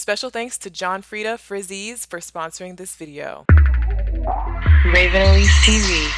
Special thanks to John Frieda Frizz for sponsoring this video. Raven Elyse TV.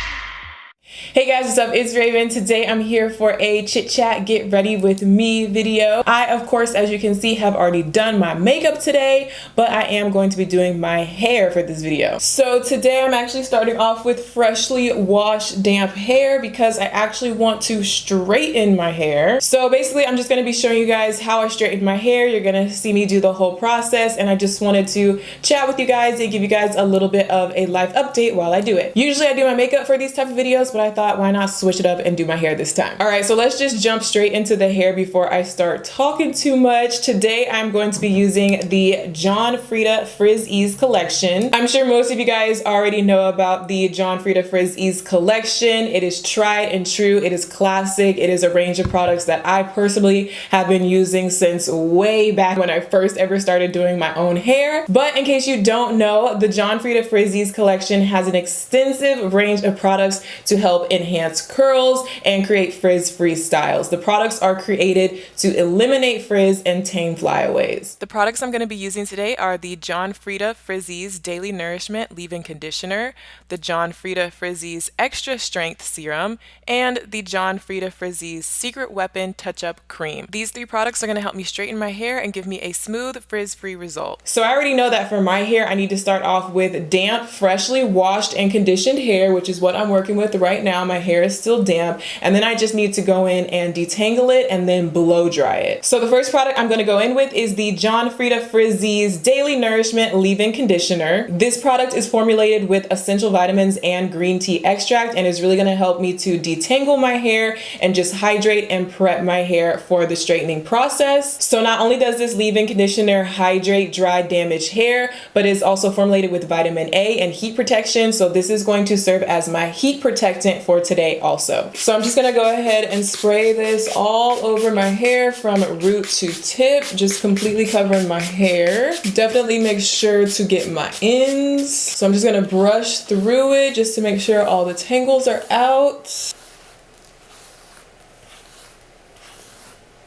Hey guys, what's up? It's Raven. Today I'm here for a chit chat get ready with me video. I, of course, as you can see, have already done my makeup today, but I am going to be doing my hair for this video. So today I'm actually starting off with freshly washed damp hair because I actually want to straighten my hair. So basically I'm just going to be showing you guys how I straighten my hair. You're going to see me do the whole process, and I just wanted to chat with you guys and give you guys a little bit of a life update while I do it. Usually I do my makeup for these type of videos, but I thought, why not switch it up and do my hair this time? All right, so let's just jump straight into the hair before I start talking too much. Today I'm going to be using the John Frieda Frizz collection. I'm sure most of you guys already know about the John Frieda Frizz collection. It is tried and true. It is classic. It is a range of products that I personally have been using since way back when I first ever started doing my own hair. But in case you don't know, the John Frieda Frizz collection has an extensive range of products to help enhance curls and create frizz-free styles. The products are created to eliminate frizz and tame flyaways. The products I'm going to be using today are the John Frieda Frizz Daily Nourishment Leave-In Conditioner, the John Frieda Frizz Extra Strength Serum, and the John Frieda Frizz Secret Weapon Touch-Up Cream. These three products are going to help me straighten my hair and give me a smooth, frizz-free result. So I already know that for my hair, I need to start off with damp, freshly washed and conditioned hair, which is what I'm working with right now. My hair is still damp, and then I just need to go in and detangle it and then blow dry it. So the first product I'm going to go in with is the John Frieda Frizz Daily Nourishment Leave-In Conditioner. This product is formulated with essential vitamins and green tea extract and is really going to help me to detangle my hair and just hydrate and prep my hair for the straightening process. So not only does this leave-in conditioner hydrate dry, damaged hair, but it's also formulated with vitamin A and heat protection. So this is going to serve as my heat protectant for today also. So I'm just gonna go ahead and spray this all over my hair from root to tip, just completely covering my hair. Definitely make sure to get my ends. So I'm just gonna brush through it just to make sure all the tangles are out.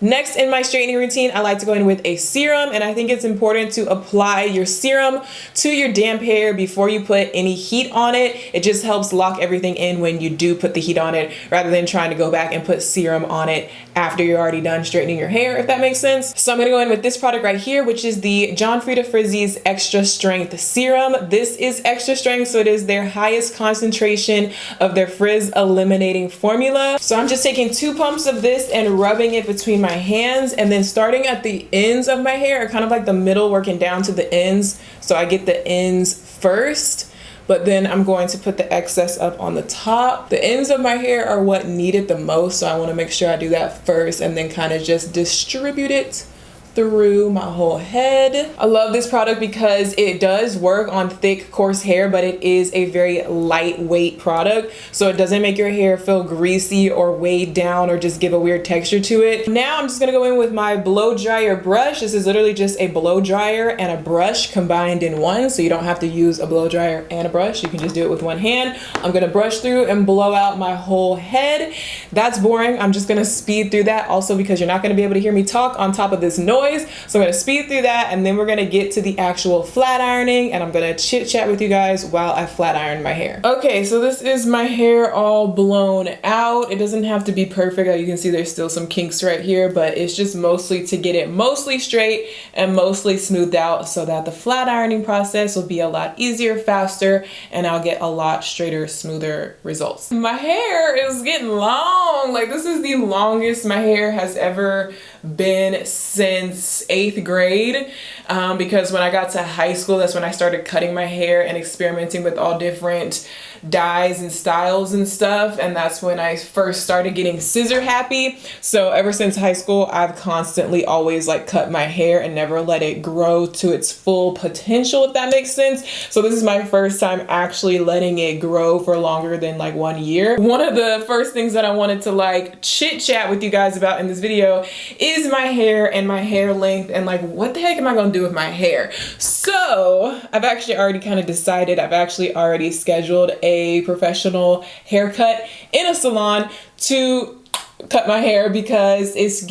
Next in my straightening routine, I like to go in with a serum, and I think it's important to apply your serum to your damp hair before you put any heat on it. It just helps lock everything in when you do put the heat on it, rather than trying to go back and put serum on it after you're already done straightening your hair, if that makes sense. So I'm gonna go in with this product right here, which is the John Frieda Frizz Extra Strength Serum. This is extra strength, so it is their highest concentration of their frizz eliminating formula. So I'm just taking 2 pumps of this and rubbing it between my hands, and then starting at the ends of my hair, kind of like the middle, working down to the ends. So I get the ends first, but then I'm going to put the excess up on the top. The ends of my hair are what need it the most, so I want to make sure I do that first and then kind of just distribute it through my whole head. I love this product because it does work on thick, coarse hair, but it is a very lightweight product, so it doesn't make your hair feel greasy or weighed down or just give a weird texture to it. Now I'm just gonna go in with my blow dryer brush. This is literally just a blow dryer and a brush combined in one, so you don't have to use a blow dryer and a brush. You can just do it with one hand. I'm gonna brush through and blow out my whole head. That's boring. I'm just gonna speed through that also because you're not gonna be able to hear me talk on top of this noise. So I'm gonna speed through that, and then we're gonna get to the actual flat ironing, and I'm gonna chit chat with you guys while I flat iron my hair. Okay, so this is my hair all blown out. It doesn't have to be perfect. As you can see, there's still some kinks right here, but it's just mostly to get it mostly straight and mostly smoothed out so that the flat ironing process will be a lot easier, faster, and I'll get a lot straighter, smoother results. My hair is getting long. Like, this is the longest my hair has ever been since 8th grade, because when I got to high school, that's when I started cutting my hair and experimenting with all different dyes and styles and stuff, and that's when I first started getting scissor happy. So ever since high school, I've constantly always like cut my hair and never let it grow to its full potential, if that makes sense. So this is my first time actually letting it grow for longer than like 1 year. One of the first things that I wanted to like chit chat with you guys about in this video is my hair and my hair length, and like what the heck am I gonna do with my hair? So I've actually already kind of decided. I've actually already scheduled a professional haircut in a salon to cut my hair because it's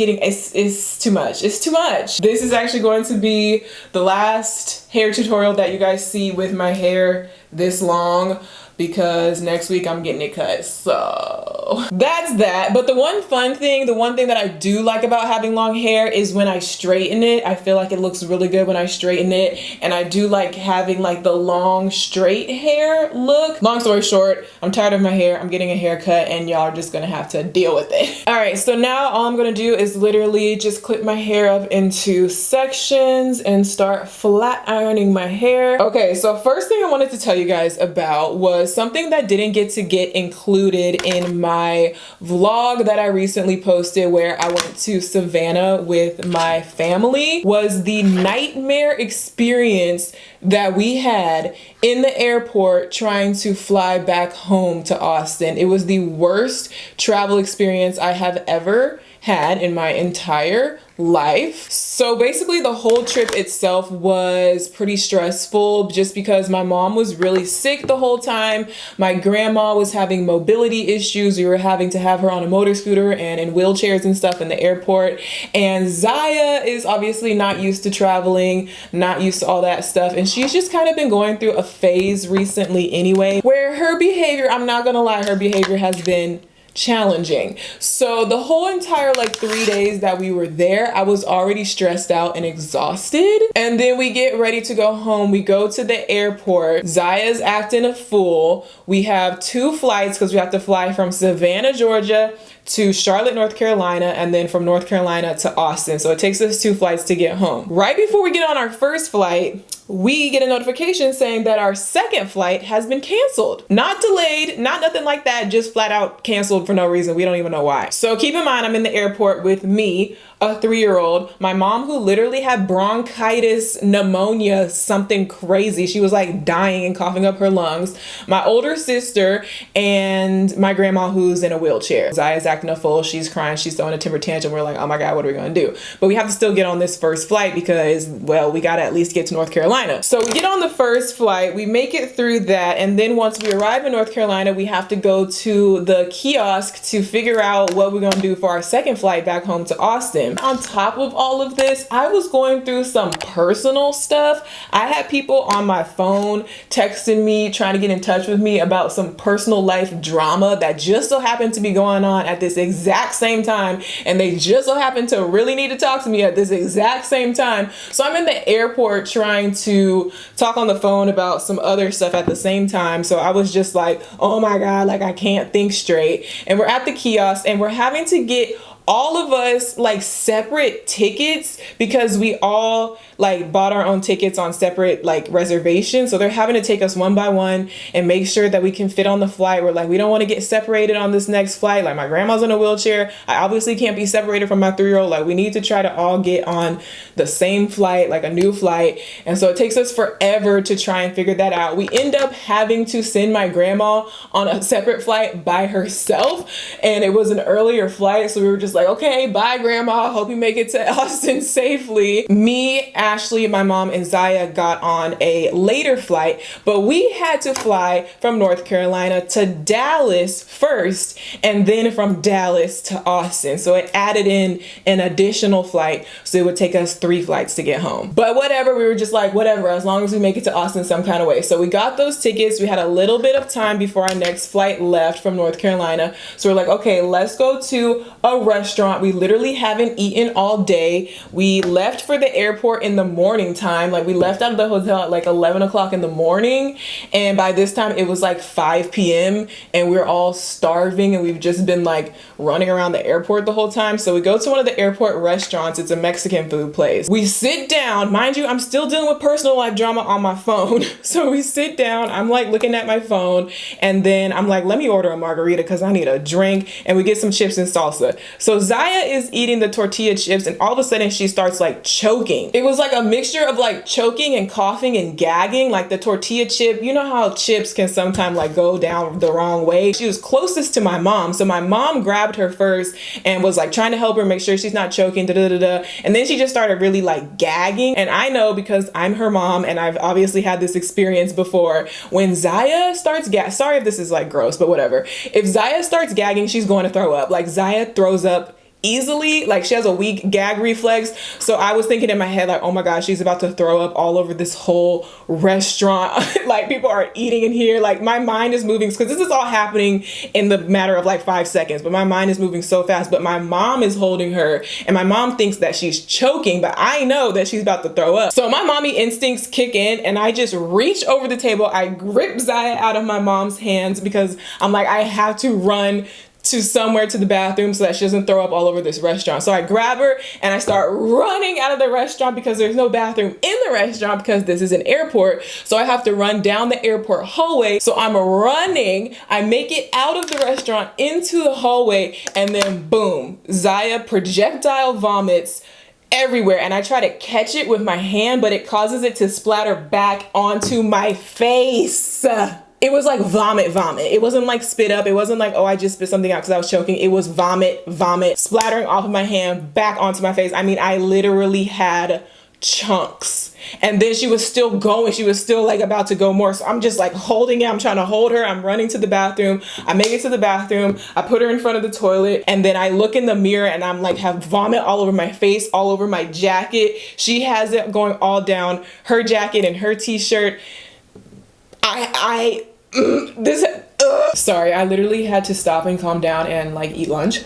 too much. It's too much. This is actually going to be the last hair tutorial that you guys see with my hair this long, because next week I'm getting it cut. So that's that. But the one thing that I do like about having long hair is when I straighten it. I feel like it looks really good when I straighten it. And I do like having like the long straight hair look. Long story short, I'm tired of my hair. I'm getting a haircut and y'all are just gonna have to deal with it. All right, so now all I'm gonna do is literally just clip my hair up into sections and start flat ironing my hair. Okay, so first thing I wanted to tell you guys about was something that didn't get included in my vlog that I recently posted, where I went to Savannah with my family, was the nightmare experience that we had in the airport trying to fly back home to Austin. It was the worst travel experience I have ever had in my entire life. So basically the whole trip itself was pretty stressful just because my mom was really sick the whole time. My grandma was having mobility issues. We were having to have her on a motor scooter and in wheelchairs and stuff in the airport. And Ziya is obviously not used to traveling, not used to all that stuff. And she's just kind of been going through a phase recently anyway, where her behavior, I'm not gonna lie, her behavior has been challenging. So the whole entire like 3 days that we were there, I was already stressed out and exhausted. And then we get ready to go home. We go to the airport. Ziya's acting a fool. We have 2 flights because we have to fly from Savannah, Georgia to Charlotte, North Carolina, and then from North Carolina to Austin. So it takes us 2 flights to get home. Right before we get on our first flight, we get a notification saying that our second flight has been canceled. Not delayed, not nothing like that, just flat out canceled for no reason. We don't even know why. So keep in mind, I'm in the airport with me, a 3-year-old, my mom who literally had bronchitis, pneumonia, something crazy. She was like dying and coughing up her lungs. My older sister and my grandma who's in a wheelchair. Ziya's acting a fool. She's crying. She's throwing a temper tantrum. We're like, oh my God, what are we gonna do? But we have to still get on this first flight because, well, we gotta at least get to North Carolina. So we get on the first flight, we make it through that. And then once we arrive in North Carolina, we have to go to the kiosk to figure out what we're gonna do for our second flight back home to Austin. On top of all of this, I was going through some personal stuff. I had people on my phone texting me, trying to get in touch with me about some personal life drama that just so happened to be going on at this exact same time. And they just so happened to really need to talk to me at this exact same time. So I'm in the airport trying to talk on the phone about some other stuff at the same time. So I was just like, oh my God, like I can't think straight. And we're at the kiosk and we're having to get all of us like separate tickets because we all like bought our own tickets on separate like reservations. So they're having to take us one by one and make sure that we can fit on the flight. We're like, we don't want to get separated on this next flight. Like my grandma's in a wheelchair. I obviously can't be separated from my 3-year-old. Like we need to try to all get on the same flight, like a new flight. And so it takes us forever to try and figure that out. We end up having to send my grandma on a separate flight by herself. And it was an earlier flight. So we were just like, okay, bye grandma. Hope you make it to Austin safely. Me, Ashley, my mom, and Ziya got on a later flight, but we had to fly from North Carolina to Dallas first, and then from Dallas to Austin. So it added in an additional flight. So it would take us 3 flights to get home. But whatever, we were just like, whatever, as long as we make it to Austin some kind of way. So we got those tickets. We had a little bit of time before our next flight left from North Carolina. So we're like, okay, let's go to a restaurant. We literally haven't eaten all day. We left for the airport in the morning time. Like we left out of the hotel at like 11 o'clock in the morning. And by this time it was like 5 p.m. and we're all starving and we've just been like running around the airport the whole time. So we go to one of the airport restaurants. It's a Mexican food place. We sit down. Mind you, I'm still dealing with personal life drama on my phone. So we sit down. I'm like looking at my phone and then I'm like, let me order a margarita because I need a drink. And we get some chips and salsa. So So Ziya is eating the tortilla chips and all of a sudden she starts like choking. It was like a mixture of like choking and coughing and gagging. Like the tortilla chip, you know how chips can sometimes like go down the wrong way. She was closest to my mom. So my mom grabbed her first and was like trying to help her make sure she's not choking, da da da da. And then she just started really like gagging. And I know because I'm her mom and I've obviously had this experience before. When Ziya starts sorry if this is like gross, but whatever. If Ziya starts gagging, she's going to throw up. Like Ziya throws up easily, like she has a weak gag reflex. So I was thinking in my head like, oh my gosh, she's about to throw up all over this whole restaurant. Like people are eating in here. Like my mind is moving because this is all happening in the matter of like 5 seconds, but my mind is moving so fast. But my mom is holding her and my mom thinks that she's choking, but I know that she's about to throw up. So my mommy instincts kick in and I just reach over the table. I grip Ziya out of my mom's hands because I'm like, I have to run to somewhere to the bathroom so that she doesn't throw up all over this restaurant. So I grab her and I start running out of the restaurant because there's no bathroom in the restaurant because this is an airport. So I have to run down the airport hallway. So I'm running, I make it out of the restaurant into the hallway and then boom, Ziya projectile vomits everywhere and I try to catch it with my hand, but it causes it to splatter back onto my face. It was like vomit. It wasn't like spit up. It wasn't like, oh, I just spit something out because I was choking. It was vomit splattering off of my hand back onto my face. I mean, I literally had chunks. And then she was still going. She was still like about to go more. So I'm just like holding it. I'm trying to hold her. I'm running to the bathroom. I make it to the bathroom. I put her in front of the toilet. And then I look in the mirror and I'm like have vomit all over my face, all over my jacket. She has it going all down her jacket and her t-shirt. Sorry, I literally had to stop and calm down and like eat lunch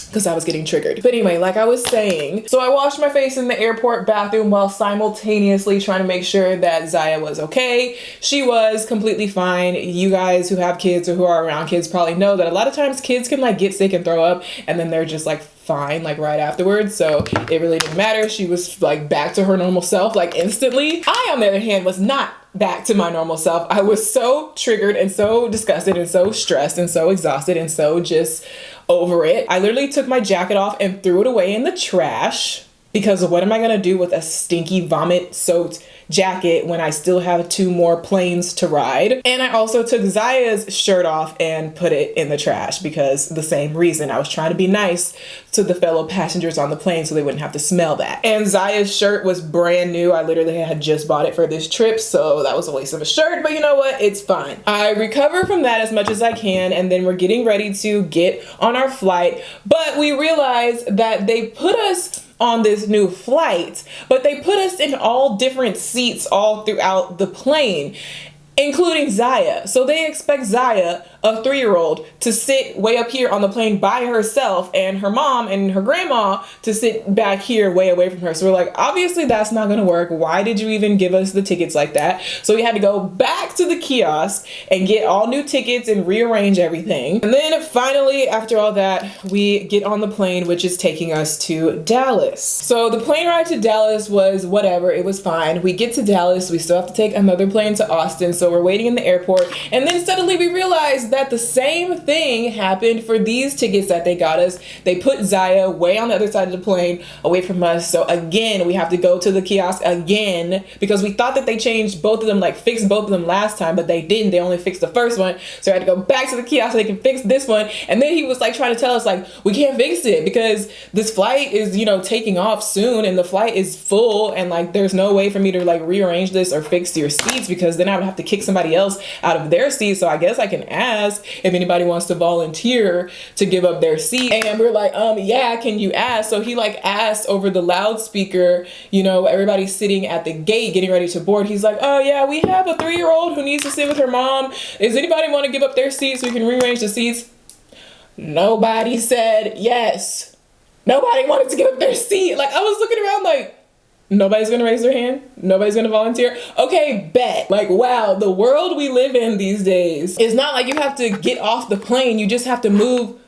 because I was getting triggered. But anyway, like I was saying, so I washed my face in the airport bathroom while simultaneously trying to make sure that Ziya was okay. She was completely fine. You guys who have kids or who are around kids probably know that a lot of times kids can like get sick and throw up and then they're just like fine like right afterwards. So it really didn't matter. She was like back to her normal self like instantly. I on the other hand was not back to my normal self. I was so triggered and so disgusted and so stressed and so exhausted and so just over it. I literally took my jacket off and threw it away in the trash because what am I gonna do with a stinky vomit soaked jacket when I still have 2 more planes to ride? And I also took Ziya's shirt off and put it in the trash because the same reason. I was trying to be nice to the fellow passengers on the plane so they wouldn't have to smell that. And Ziya's shirt was brand new. I literally had just bought it for this trip, so that was a waste of a shirt, but you know what? It's fine. I recover from that as much as I can, and then we're getting ready to get on our flight, but we realize that they put us on this new flight, but they put us in all different seats all throughout the plane, including Ziya. So they expect Ziya, a 3-year-old, to sit way up here on the plane by herself and her mom and her grandma to sit back here way away from her. So we're like, obviously that's not gonna work. Why did you even give us the tickets like that? So we had to go back to the kiosk and get all new tickets and rearrange everything. And then finally, after all that, we get on the plane, which is taking us to Dallas. So the plane ride to Dallas was whatever, it was fine. We get to Dallas, we still have to take another plane to Austin. So we're waiting in the airport. And then suddenly we realized that the same thing happened for these tickets that they got us. They put Ziya way on the other side of the plane away from us. So again, we have to go to the kiosk again because we thought that they changed both of them, like fixed both of them last time, but they didn't. They only fixed the first one. So I had to go back to the kiosk so they can fix this one. And then he was like trying to tell us like, we can't fix it because this flight is, you know, taking off soon and the flight is full and like there's no way for me to like rearrange this or fix your seats because then I would have to kick somebody else out of their seat. So I guess I can ask if anybody wants to volunteer to give up their seat. And we're like, yeah, can you ask? So he like asked over the loudspeaker, you know, everybody's sitting at the gate getting ready to board. He's like, oh yeah, we have a 3-year-old who needs to sit with her mom. Does anybody want to give up their seats so we can rearrange the seats? Nobody said yes. Nobody wanted to give up their seat. Like I was looking around like, nobody's gonna raise their hand? Nobody's gonna volunteer? Okay, bet. Like, wow, the world we live in these days is not like you have to get off the plane. You just have to move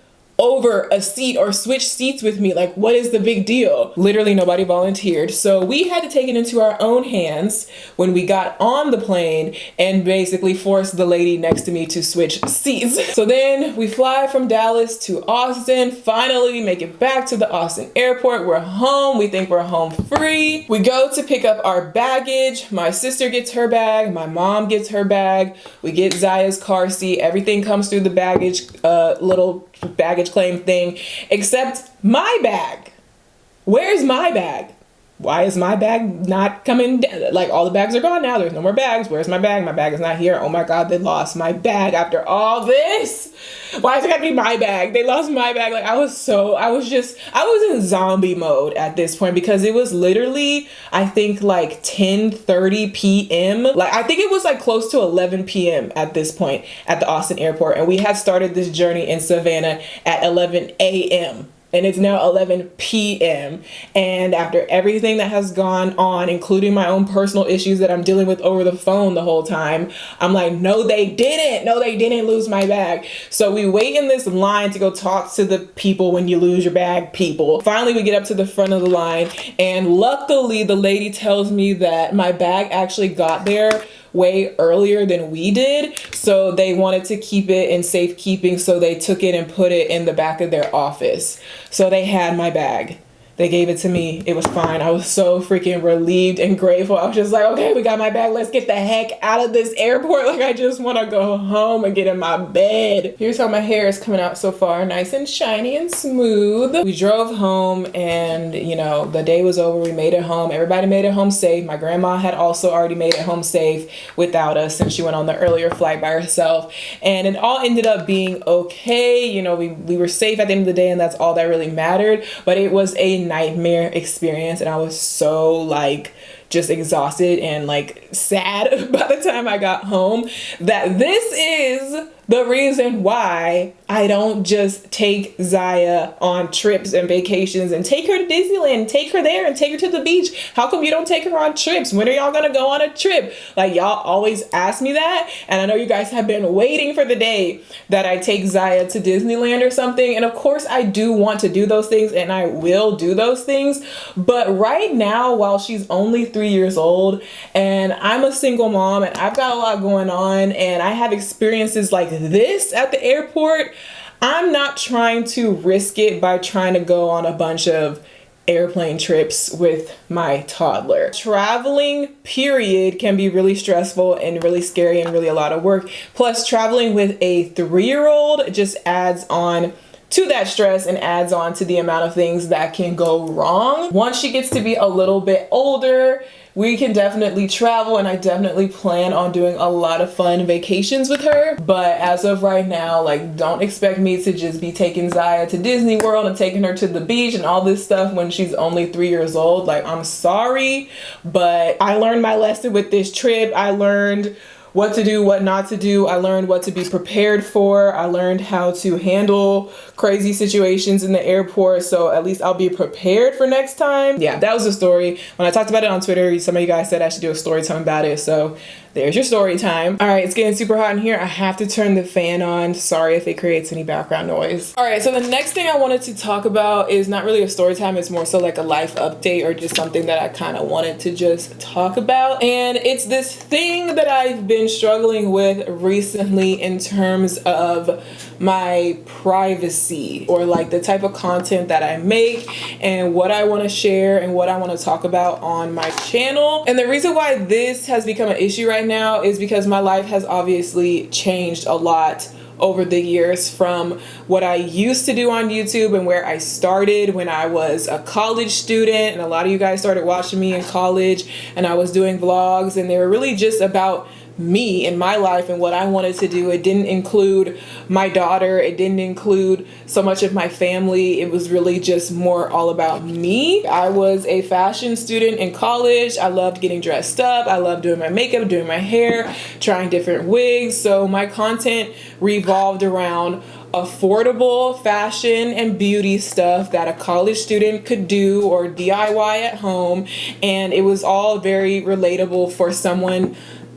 over a seat or switch seats with me. Like, what is the big deal? Literally nobody volunteered. So we had to take it into our own hands when we got on the plane and basically force the lady next to me to switch seats. So then we fly from Dallas to Austin. Finally, we make it back to the Austin airport. We're home. We think we're home free. We go to pick up our baggage. My sister gets her bag. My mom gets her bag. We get Ziya's car seat. Everything comes through the baggage, little baggage claim thing, except my bag. Where's my bag? Why is my bag not coming? Like, all the bags are gone now. There's no more bags. Where's my bag? My bag is not here. Oh my God, they lost my bag after all this. Why is it gotta be my bag? They lost my bag. Like, I was in zombie mode at this point, because it was literally, I think, like 10:30 p.m. Like, I think it was like close to 11 p.m. at this point at the Austin airport. And we had started this journey in Savannah at 11 a.m. and it's now 11 p.m. And after everything that has gone on, including my own personal issues that I'm dealing with over the phone the whole time, I'm like, no, they didn't. No, they didn't lose my bag. So we wait in this line to go talk to the people when you lose your bag people. Finally, we get up to the front of the line, and luckily the lady tells me that my bag actually got there way earlier than we did, so they wanted to keep it in safekeeping, so they took it and put it in the back of their office. So they had my bag. They gave it to me. It was fine. I was so freaking relieved and grateful. I was just like, okay, we got my bag. Let's get the heck out of this airport. Like, I just want to go home and get in my bed. Here's how my hair is coming out so far. Nice and shiny and smooth. We drove home, and, you know, the day was over. We made it home. Everybody made it home safe. My grandma had also already made it home safe without us, since she went on the earlier flight by herself. And it all ended up being okay. You know, we were safe at the end of the day, and that's all that really mattered. But it was a nightmare experience, and I was so, like, just exhausted and, like, sad by the time I got home, that this is the reason why I don't just take Ziya on trips and vacations and take her to Disneyland, take her there and take her to the beach. How come you don't take her on trips? When are y'all gonna go on a trip? Like, y'all always ask me that, and I know you guys have been waiting for the day that I take Ziya to Disneyland or something. And of course I do want to do those things, and I will do those things, but right now, while she's only 3 years old and I'm a single mom and I've got a lot going on and I have experiences like this at the airport, I'm not trying to risk it by trying to go on a bunch of airplane trips with my toddler. Traveling, period, can be really stressful and really scary and really a lot of work. Plus, traveling with a 3-year-old just adds on to that stress and adds on to the amount of things that can go wrong. Once she gets to be a little bit older, we can definitely travel, and I definitely plan on doing a lot of fun vacations with her. But as of right now, like, don't expect me to just be taking Ziya to Disney World and taking her to the beach and all this stuff when she's only 3 years old. Like, I'm sorry, but I learned my lesson with this trip. I learned what to do, what not to do. I learned what to be prepared for. I learned how to handle crazy situations in the airport, so at least I'll be prepared for next time. Yeah, that was the story. When I talked about it on Twitter, some of you guys said I should do a story time about it, so there's your story time. All right, it's getting super hot in here. I have to turn the fan on. Sorry if it creates any background noise. All right, so the next thing I wanted to talk about is not really a story time. It's more so like a life update, or just something that I kind of wanted to just talk about. And it's this thing that I've been struggling with recently in terms of my privacy, or like the type of content that I make and what I want to share and what I want to talk about on my channel. And the reason why this has become an issue right now is because my life has obviously changed a lot over the years, from what I used to do on YouTube and where I started when I was a college student, and a lot of you guys started watching me in college, and I was doing vlogs, and they were really just about me and my life and what I wanted to do. It didn't include my daughter. It didn't include so much of my family. It was really just more all about me. I was a fashion student in college. I loved getting dressed up. I loved doing my makeup, doing my hair, trying different wigs. So my content revolved around affordable fashion and beauty stuff that a college student could do or DIY at home. And it was all very relatable for someone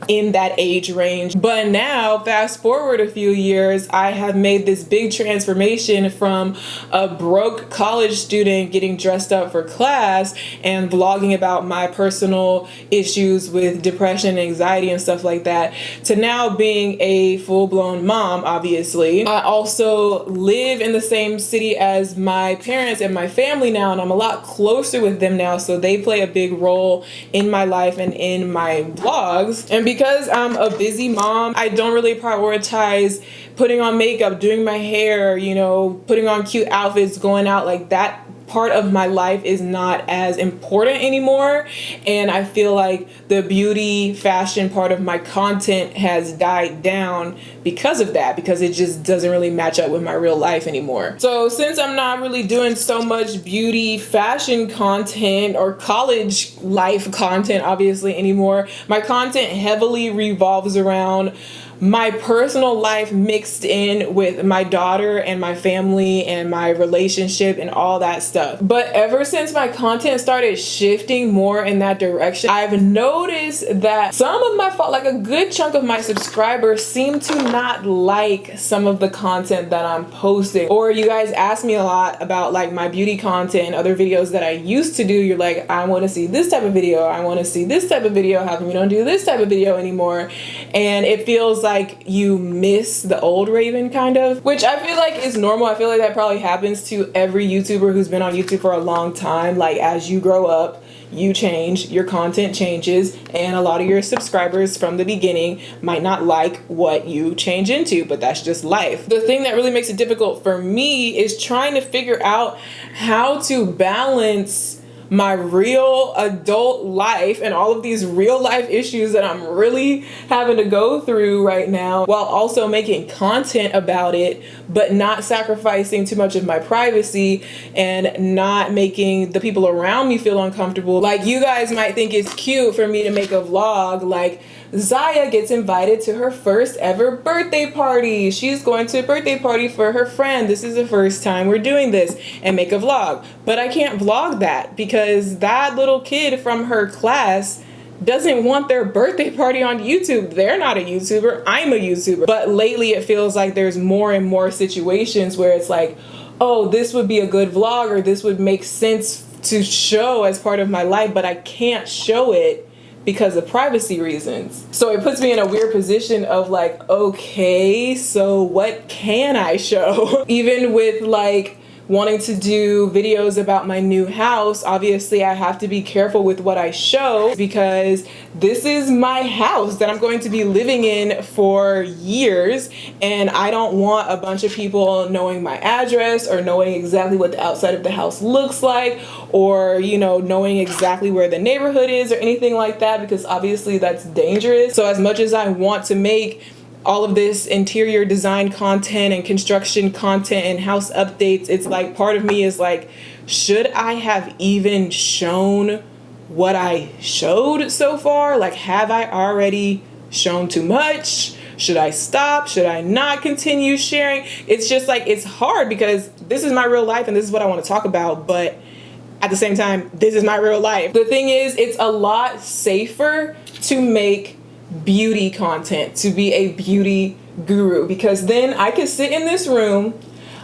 in that age range. But now, fast forward a few years, I have made this big transformation from a broke college student getting dressed up for class and vlogging about my personal issues with depression and anxiety and stuff like that, to now being a full-blown mom, obviously. I also live in the same city as my parents and my family now, and I'm a lot closer with them now, so they play a big role in my life and in my vlogs. And because I'm a busy mom, I don't really prioritize putting on makeup, doing my hair, you know, putting on cute outfits, going out. Like, that part of my life is not as important anymore. And I feel like the beauty fashion part of my content has died down because of that, because it just doesn't really match up with my real life anymore. So since I'm not really doing so much beauty fashion content or college life content obviously anymore, my content heavily revolves around my personal life mixed in with my daughter and my family and my relationship and all that stuff. But ever since my content started shifting more in that direction, I've noticed that some of my, like a good chunk of my subscribers seem to not like some of the content that I'm posting. Or you guys ask me a lot about like my beauty content and other videos that I used to do. You're like, I want to see this type of video. I want to see this type of video. How come you don't do this type of video anymore? And it feels like you miss the old Raven, kind of, which I feel like is normal. I feel like that probably happens to every YouTuber who's been on YouTube for a long time. Like, as you grow up, you change, your content changes, and a lot of your subscribers from the beginning might not like what you change into, but that's just life. The thing that really makes it difficult for me is trying to figure out how to balance my real adult life and all of these real life issues that I'm really having to go through right now, while also making content about it, but not sacrificing too much of my privacy and not making the people around me feel uncomfortable. Like, you guys might think it's cute for me to make a vlog like Ziya gets invited to her first ever birthday party. She's going to a birthday party for her friend. This is the first time we're doing this, and make a vlog. But I can't vlog that because that little kid from her class doesn't want their birthday party on YouTube. They're not a YouTuber. I'm a YouTuber. But lately it feels like there's more and more situations where it's like, oh, this would be a good vlog, or this would make sense to show as part of my life, but I can't show it because of privacy reasons. So it puts me in a weird position of like, okay, so what can I show? Even with like wanting to do videos about my new house, obviously I have to be careful with what I show, because this is my house that I'm going to be living in for years, and I don't want a bunch of people knowing my address or knowing exactly what the outside of the house looks like, or, you know, knowing exactly where the neighborhood is or anything like that, because obviously that's dangerous. So as much as I want to make all of this interior design content and construction content and house updates, it's like part of me is like, should I have even shown what I showed so far? Like, have I already shown too much? Should I stop? Should I not continue sharing? It's just like, it's hard because this is my real life and this is what I want to talk about, but at the same time, this is my real life. The thing is, it's a lot safer to make beauty content, to be a beauty guru, because then I could sit in this room,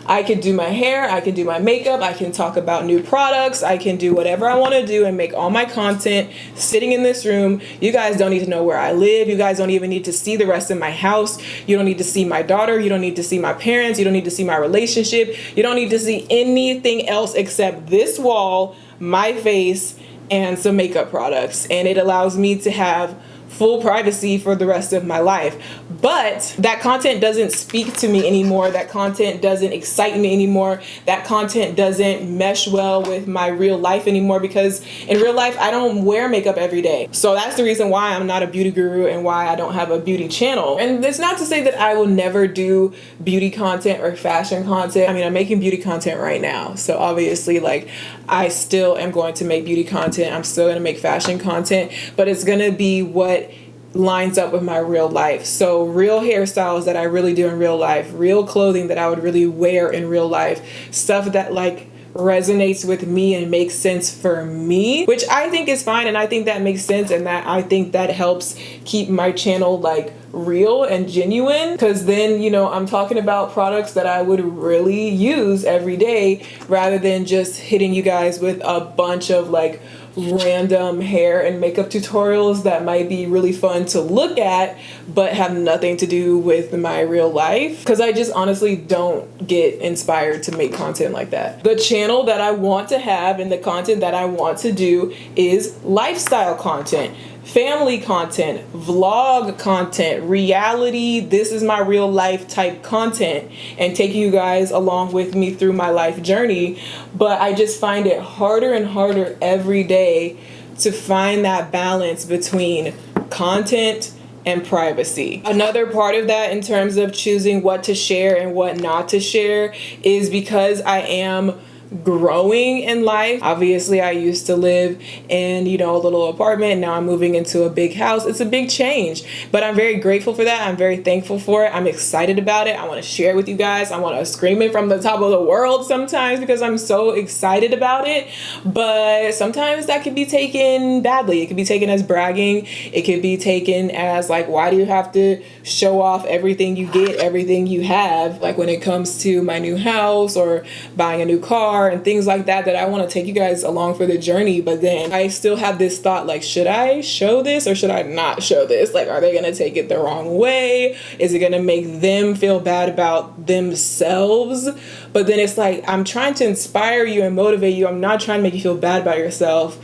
I could do my hair, I can do my makeup, I can talk about new products, I can do whatever I want to do and make all my content sitting in this room. You guys don't need to know where I live. You guys don't even need to see the rest of my house. You don't need to see my daughter. You don't need to see my parents. You don't need to see my relationship. You don't need to see anything else except this wall, my face, and some makeup products. And it allows me to have full privacy for the rest of my life. But that content doesn't speak to me anymore. That content doesn't excite me anymore. That content doesn't mesh well with my real life anymore, because in real life, I don't wear makeup every day. So that's the reason why I'm not a beauty guru and why I don't have a beauty channel. And it's not to say that I will never do beauty content or fashion content. I mean, I'm making beauty content right now. So obviously, like, I still am going to make beauty content. I'm still going to make fashion content, but it's going to be what lines up with my real life. So real hairstyles that I really do in real life, real clothing that I would really wear in real life, stuff that like resonates with me and makes sense for me, which I think is fine, and I think that makes sense, and that I think that helps keep my channel like real and genuine, because then, you know, I'm talking about products that I would really use every day rather than just hitting you guys with a bunch of like random hair and makeup tutorials that might be really fun to look at but have nothing to do with my real life, because I just honestly don't get inspired to make content like that. The channel that I want to have and the content that I want to do is lifestyle content, family content, vlog content, reality, this is my real life type content, and taking you guys along with me through my life journey. But I just find it harder and harder every day to find that balance between content and privacy. Another part of that in terms of choosing what to share and what not to share is because I am growing in life. Obviously, I used to live in, you know, a little apartment. Now I'm moving into a big house. It's a big change, but I'm very grateful for that. I'm very thankful for it. I'm excited about it. I want to share it with you guys. I want to scream it from the top of the world sometimes because I'm so excited about it. But sometimes that could be taken badly. It could be taken as bragging. It could be taken as like, why do you have to show off everything you get, everything you have? Like when it comes to my new house or buying a new car and things like that, that I want to take you guys along for the journey. But then I still have this thought, like, should I show this or should I not show this? Like, are they going to take it the wrong way? Is it going to make them feel bad about themselves? But then it's like, I'm trying to inspire you and motivate you. I'm not trying to make you feel bad about yourself.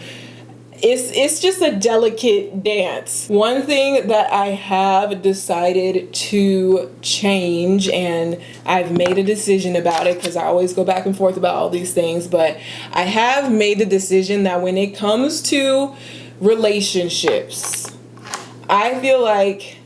It's just a delicate dance. One thing that I have decided to change, and I've made a decision about it because I always go back and forth about all these things, but I have made the decision that when it comes to relationships, I feel like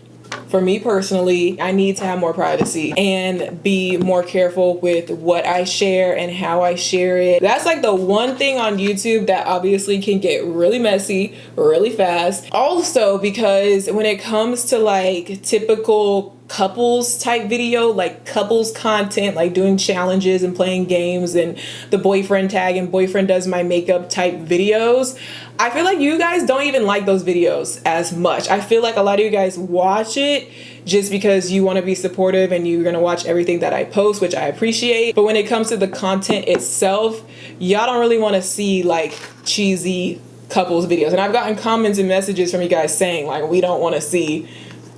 for me personally, I need to have more privacy and be more careful with what I share and how I share it. That's like the one thing on YouTube that obviously can get really messy really fast. Also, because when it comes to like typical couples type video, like couples content, like doing challenges and playing games and the boyfriend tag and boyfriend does my makeup type videos, I feel like you guys don't even like those videos as much. I feel like a lot of you guys watch it just because you want to be supportive and you're going to watch everything that I post, which I appreciate. But when it comes to the content itself, y'all don't really want to see like cheesy couples videos. And I've gotten comments and messages from you guys saying like, we don't want to see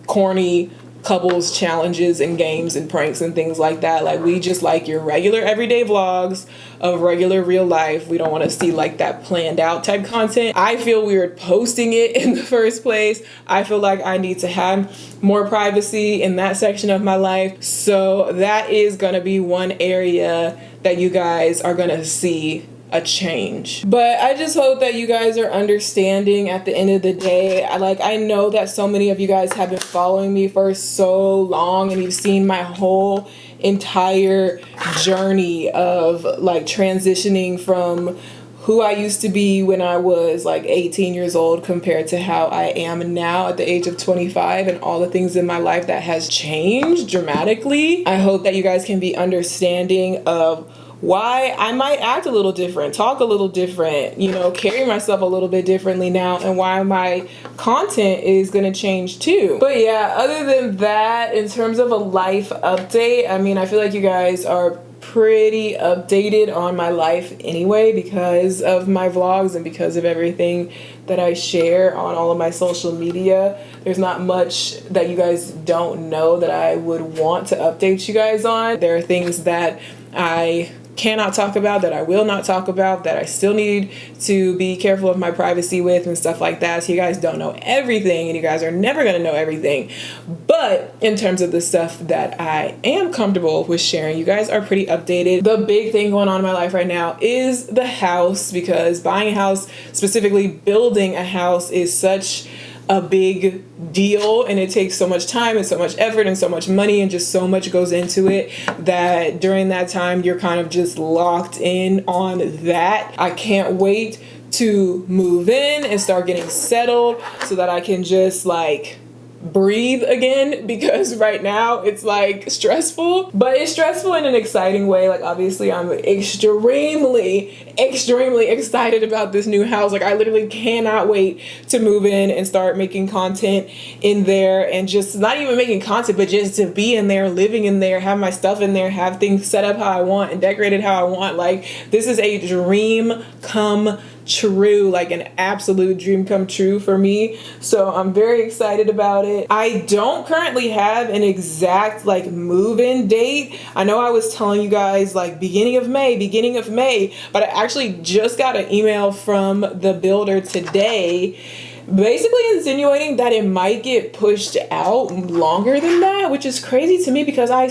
corny couples challenges and games and pranks and things like that. Like, we just like your regular everyday vlogs of regular real life. We don't want to see like that planned out type content. I feel weird posting it in the first place. I feel like I need to have more privacy in that section of my life. So that is going to be one area that you guys are going to see a change. But I just hope that you guys are understanding at the end of the day. I know that so many of you guys have been following me for so long and you've seen my whole entire journey of like transitioning from who I used to be when I was like 18 years old compared to how I am now at the age of 25, and all the things in my life that has changed dramatically. I hope that you guys can be understanding of why I might act a little different, talk a little different, you know, carry myself a little bit differently now, and why my content is going to change too. But yeah, other than that, in terms of a life update, I mean, I feel like you guys are pretty updated on my life anyway because of my vlogs and because of everything that I share on all of my social media. There's not much that you guys don't know that I would want to update you guys on. There are things that I cannot talk about, that I will not talk about, that I still need to be careful of my privacy with and stuff like that. So you guys don't know everything and you guys are never going to know everything. But in terms of the stuff that I am comfortable with sharing, you guys are pretty updated. The big thing going on in my life right now is the house, because buying a house, specifically building a house, is such a big deal, and it takes so much time and so much effort and so much money and just so much goes into it that during that time you're kind of just locked in on that. I can't wait to move in and start getting settled so that I can just like breathe again, because right now it's like stressful, but it's stressful in an exciting way. Like obviously I'm extremely excited about this new house. Like I literally cannot wait to move in and start making content in there, and just not even making content, but just to be in there, living in there, have my stuff in there, have things set up how I want and decorated how I want. Like this is a dream come true, like an absolute dream come true for me. So I'm very excited about it. I don't currently have an exact like move-in date. I know I was telling you guys like beginning of May, but I actually just got an email from the builder today basically insinuating that it might get pushed out longer than that, which is crazy to me because I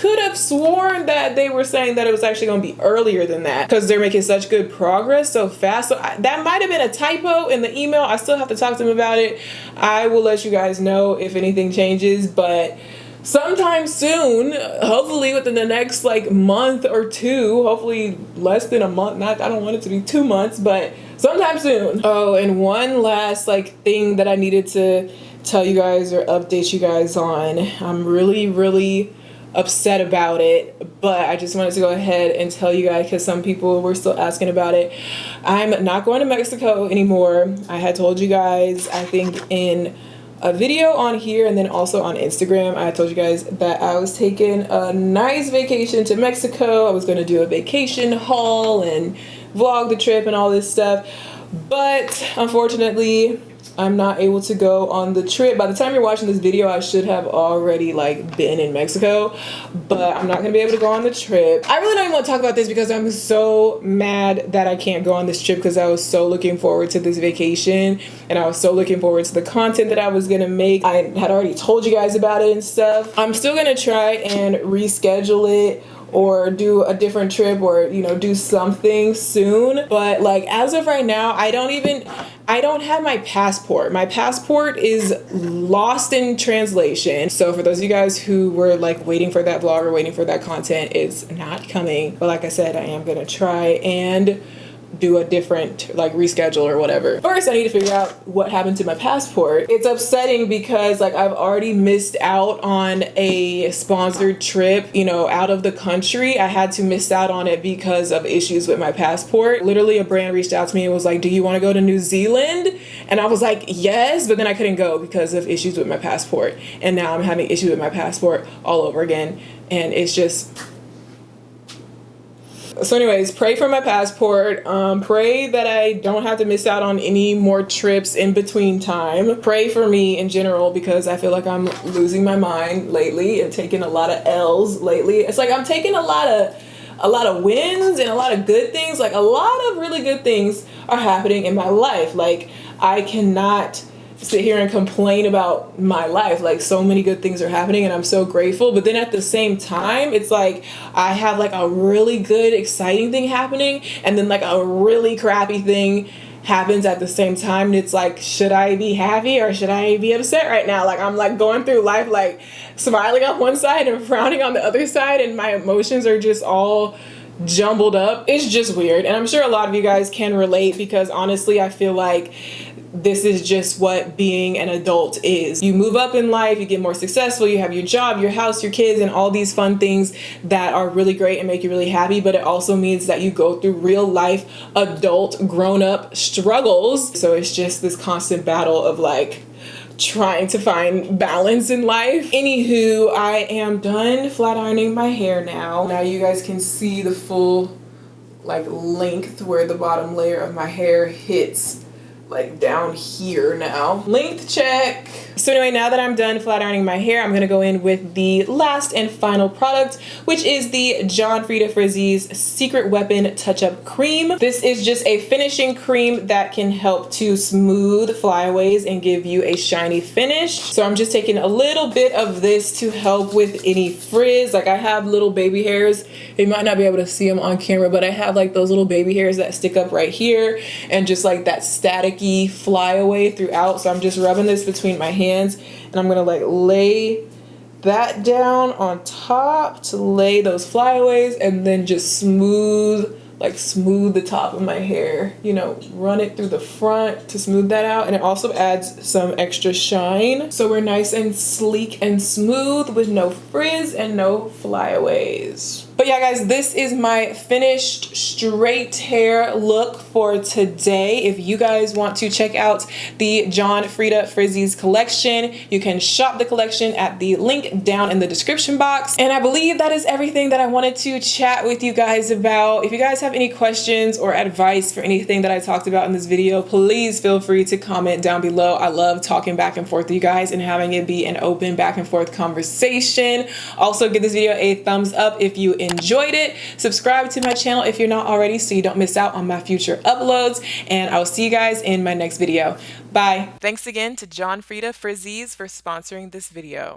could have sworn that they were saying that it was actually going to be earlier than that because they're making such good progress so fast. So that might have been a typo in the email. I still have to talk to them about it. I will let you guys know if anything changes, but sometime soon, hopefully within the next like month or two, hopefully less than a month. I don't want it to be 2 months, but sometime soon. Oh, and one last like thing that I needed to tell you guys or update you guys on. I'm really upset about it, but I just wanted to go ahead and tell you guys because some people were still asking about it. I'm not going to Mexico anymore. I had told you guys, I think in a video on here and then also on Instagram, I told you guys that I was taking a nice vacation to Mexico. I was going to do a vacation haul and vlog the trip and all this stuff, but unfortunately I'm not able to go on the trip. By the time you're watching this video, I should have already like been in Mexico, but I'm not gonna be able to go on the trip. I really don't even want to talk about this because I'm so mad that I can't go on this trip because I was so looking forward to this vacation and I was so looking forward to the content that I was gonna make. I had already told you guys about it and stuff. I'm still gonna try and reschedule it or do a different trip or, you know, do something soon. But like as of right now, I don't have my passport. My passport is lost in translation. So for those of you guys who were like waiting for that vlog or waiting for that content, it's not coming. But like I said, I am gonna try and do a different like reschedule or whatever. First, I need to figure out what happened to my passport. It's upsetting because like I've already missed out on a sponsored trip, you know, out of the country. I had to miss out on it because of issues with my passport. Literally a brand reached out to me and was like, do you want to go to New Zealand? And I was like, yes, but then I couldn't go because of issues with my passport. And now I'm having issues with my passport all over again. And it's just... So anyways, pray for my passport. Pray that I don't have to miss out on any more trips in between time. Pray for me in general because I feel like I'm losing my mind lately and taking a lot of L's lately. It's like I'm taking a lot of wins and a lot of good things. Like a lot of really good things are happening in my life. Like I cannot sit here and complain about my life. Like so many good things are happening and I'm so grateful, but then at the same time it's like I have like a really good exciting thing happening and then like a really crappy thing happens at the same time, and it's like, should I be happy or should I be upset right now? Like I'm like going through life like smiling on one side and frowning on the other side, and my emotions are just all jumbled up. It's just weird, and I'm sure a lot of you guys can relate because honestly I feel like this is just what being an adult is. You move up in life, you get more successful, you have your job, your house, your kids, and all these fun things that are really great and make you really happy, but it also means that you go through real life, adult, grown-up struggles. So it's just this constant battle of like trying to find balance in life. Anywho, I am done flat ironing my hair now. Now you guys can see the full like length where the bottom layer of my hair hits like down here now. Length check. So anyway, now that I'm done flat ironing my hair, I'm gonna go in with the last and final product, which is the John Frieda Frizzy's Secret Weapon Touch-Up Cream. This is just a finishing cream that can help to smooth flyaways and give you a shiny finish. So I'm just taking a little bit of this to help with any frizz. Like I have little baby hairs. You might not be able to see them on camera, but I have like those little baby hairs that stick up right here and just like that staticky flyaway throughout. So I'm just rubbing this between my hands and I'm gonna like lay that down on top to lay those flyaways and then just smooth like smooth the top of my hair, you know, run it through the front to smooth that out. And it also adds some extra shine, so we're nice and sleek and smooth with no frizz and no flyaways. But yeah, guys, this is my finished straight hair look for today. If you guys want to check out the John Frieda Frizzies collection, you can shop the collection at the link down in the description box. And I believe that is everything that I wanted to chat with you guys about. If you guys have any questions or advice for anything that I talked about in this video, please feel free to comment down below. I love talking back and forth with you guys and having it be an open back and forth conversation. Also, give this video a thumbs up if you enjoyed it. Subscribe to my channel if you're not already so you don't miss out on my future uploads, and I will see you guys in my next video. Bye. Thanks again to John Frieda Frizzies for sponsoring this video.